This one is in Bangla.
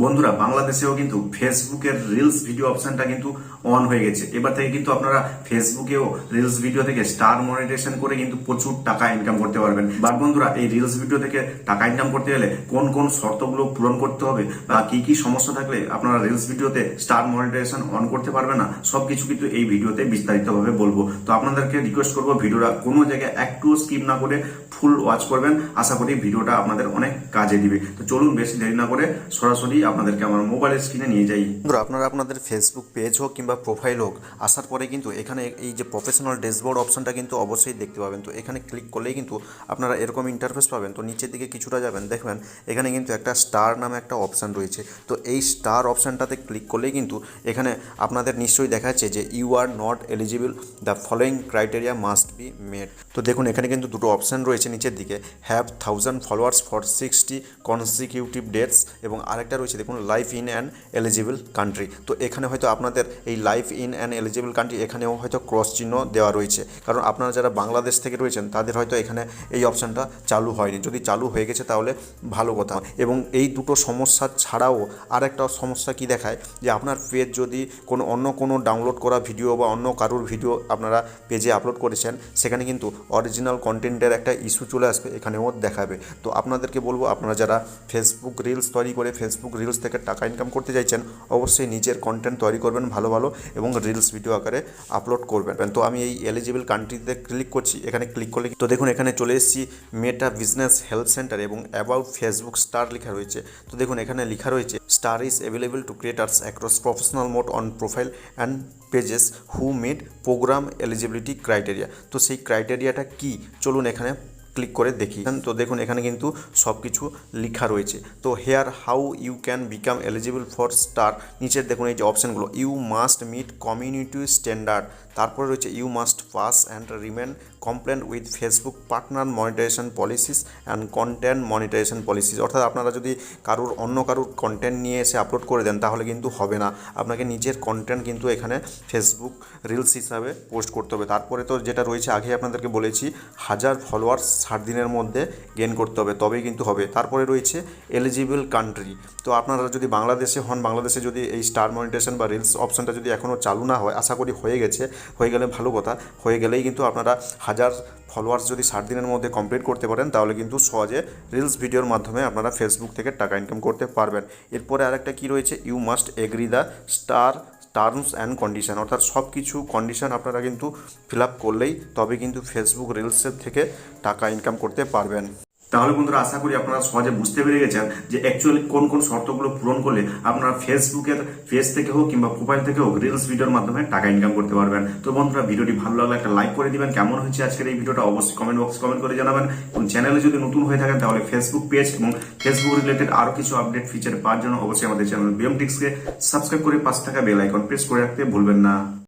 বন্ধুরা, বাংলাদেশেও কিন্তু ফেসবুকের রিলস ভিডিও অপশনটা কিন্তু অন হয়ে গেছে। এবার থেকে কিন্তু আপনারা ফেসবুকেও রিলস ভিডিও থেকে স্টার মনিটাইজেশন করে কিন্তু প্রচুর টাকা ইনকাম করতে পারবেন। বা বন্ধুরা, এই রিলস ভিডিও থেকে টাকা ইনকাম করতে গেলে কোন কোন শর্তগুলো পূরণ করতে হবে বা কি কি সমস্যা থাকলে আপনারা রিলস ভিডিওতে স্টার মনিটাইজেশন অন করতে পারবেন না, সবকিছু কিন্তু এই ভিডিওতে বিস্তারিতভাবে বলবো। তো আপনাদেরকে রিকোয়েস্ট করবো ভিডিওটা কোনো জায়গায় একটু স্কিপ না করে ফুল ওয়াচ করবেন। আশা করি ভিডিওটা আপনাদের অনেক কাজে দিবে। তো চলুন বেশি দেরি না করে সরাসরি আপনাদেরকে আমার মোবাইল স্ক্রিনে নিয়ে যাই। আপনারা আপনাদের ফেসবুক পেজ হোক কিংবা প্রোফাইল হোক, আসার পরে কিন্তু এখানে এই যে প্রফেশনাল ড্যাশবোর্ড অপশনটা কিন্তু অবশ্যই দেখতে পাবেন। তো এখানে ক্লিক করলেই কিন্তু আপনারা এরকম ইন্টারফেস পাবেন। তো নিচের দিকে কিছুটা যাবেন, দেখবেন এখানে কিন্তু একটা স্টার নামে একটা অপশান রয়েছে। তো এই স্টার অপশানটাতে ক্লিক করলেই কিন্তু এখানে আপনাদের নিশ্চয়ই দেখা যাচ্ছে যে you are not eligible, the following criteria must be made. তো দেখুন এখানে কিন্তু দুটো অপশান রয়েছে নিচের দিকে, have 1000 followers for 60 consecutive dates, এবং আরেকটা রয়েছে দেখুন life in an eligible country. তো এখানে হয়তো আপনাদের এই life in an eligible country এখানেও হয়তো ক্রস চিহ্ন দেওয়া রয়েছে, কারণ আপনারা যারা বাংলাদেশ থেকে রয়েছেন তাদের হয়তো এখানে এই অপশানটা চালু হয়নি। যদি চালু হয়ে গেছে তাহলে ভালো কথা। এবং এই দুটো সমস্যা ছাড়াও আরেকটা সমস্যা কি দেখায়, যে আপনার পেজ যদি অন্য কোনো ডাউনলোড করা ভিডিও বা অন্য কারোর ভিডিও আপনারা পেজে আপলোড করেছেন, সেখানে কিন্তু অরিজিনাল কন্টেন্টের একটা ইস্যু চলে আসবে, এখানেও দেখাবে। তো আপনাদেরকে বলবো, আপনারা যারা ফেসবুক রিলস তৈরি করে ফেসবুক রিলস থেকে টাকা ইনকাম করতে চাইছেন, অবশ্যই নিজের কন্টেন্ট তৈরি করবেন ভালো ভালো এবং রিলস ভিডিও আকারে আপলোড করবেন। তো আমি এই এলিজিবল কান্ট্রিতে ক্লিক করছি। এখানে ক্লিক করলে তো দেখুন এখানে চলে এসেছি মেটা বিজনেস হেল্প সেন্টার এবং অ্যাবাউট ফেসবুক স্টার লেখা রয়েছে। তো দেখুন এখানে লেখা রয়েছে star is available to creators across professional mode on profile and pages who meet programme eligibility criteria. তো সেই ক্রাইটেরিয়াটা কি, চলুন এখানে ক্লিক করে দেখি। তো দেখুন এখানে কিন্তু সব কিছু লেখা রয়েছে। তো here how you can become eligible for star, নিচের দেখুন এই যে অপশানগুলো, you must meet community standard, তারপরে রয়েছে you must pass and remain compliant with Facebook partner monetisation policies and content monetisation policies. অর্থাৎ আপনারা যদি অন্য কারোর কন্টেন্ট নিয়ে এসে আপলোড করে দেন তাহলে কিন্তু হবে না, আপনাকে নিজের কন্টেন্ট কিন্তু এখানে ফেসবুক রিলস হিসাবে পোস্ট করতে হবে। তারপরে তো যেটা রয়েছে আগে আপনাদেরকে বলেছি 1000 ফলোয়ার্স 60 দিনের মধ্যে গেইন করতে হবে, তবেই কিন্তু হবে। তারপরে রয়েছে এলিজিবল কান্ট্রি। তো আপনারা যদি বাংলাদেশে হন, বাংলাদেশে যদি এই স্টার মনিটাইজেশন বা রিলস অপশনটা যদি এখনও চালু না হয়, আশা করি হয়ে গেছে, হয়ে গেলে ভালো কথা। হয়ে গেলেই কিন্তু আপনারা 1000 ফলোয়ার্স যদি 60 দিনের মধ্যে কমপ্লিট করতে পারেন, তাহলে কিন্তু সহজে রিলস ভিডিওর মাধ্যমে আপনারা ফেসবুক থেকে টাকা ইনকাম করতে পারবেন। এরপরে আরেকটা কি রয়েছে, you must agree the star terms and condition, অর্থাৎ সব কিছু কন্ডিশন আপনারা কিন্তু ফিল আপ করলেই তবে কিন্তু ফেসবুক রিলসের থেকে টাকা ইনকাম করতে পারবেন। তাহলে বন্ধুরা, আশা করি আপনারা সহজে বুঝতে পেরে গেছেন যে অ্যাকচুয়ালি কোন কোন শর্তগুলো পূরণ করলে আপনারা ফেসবুকের পেজ থেকে হোক কিংবা প্রোফাইল থেকে হোক রিলস ভিডিওর মাধ্যমে টাকা ইনকাম করতে পারবেন। তো বন্ধুরা, ভিডিওটি ভালো লাগলে একটা লাইক করে দিবেন। কেমন হয়েছে আজকের এই ভিডিওটা অবশ্যই কমেন্ট বক্সে কমেন্ট করে জানাবেন। এবং চ্যানেলে যদি নতুন হয়ে থাকেন তাহলে ফেসবুক পেজ এবং ফেসবুক রিলেটেড আরও কিছু আপডেট ফিচার পাওয়ার জন্য অবশ্যই আমাদের চ্যানেল বিএমটিক্সকে সাবস্ক্রাইব করে পাশে থাকা বেল আইকন প্রেস করে রাখতে ভুলবেন না।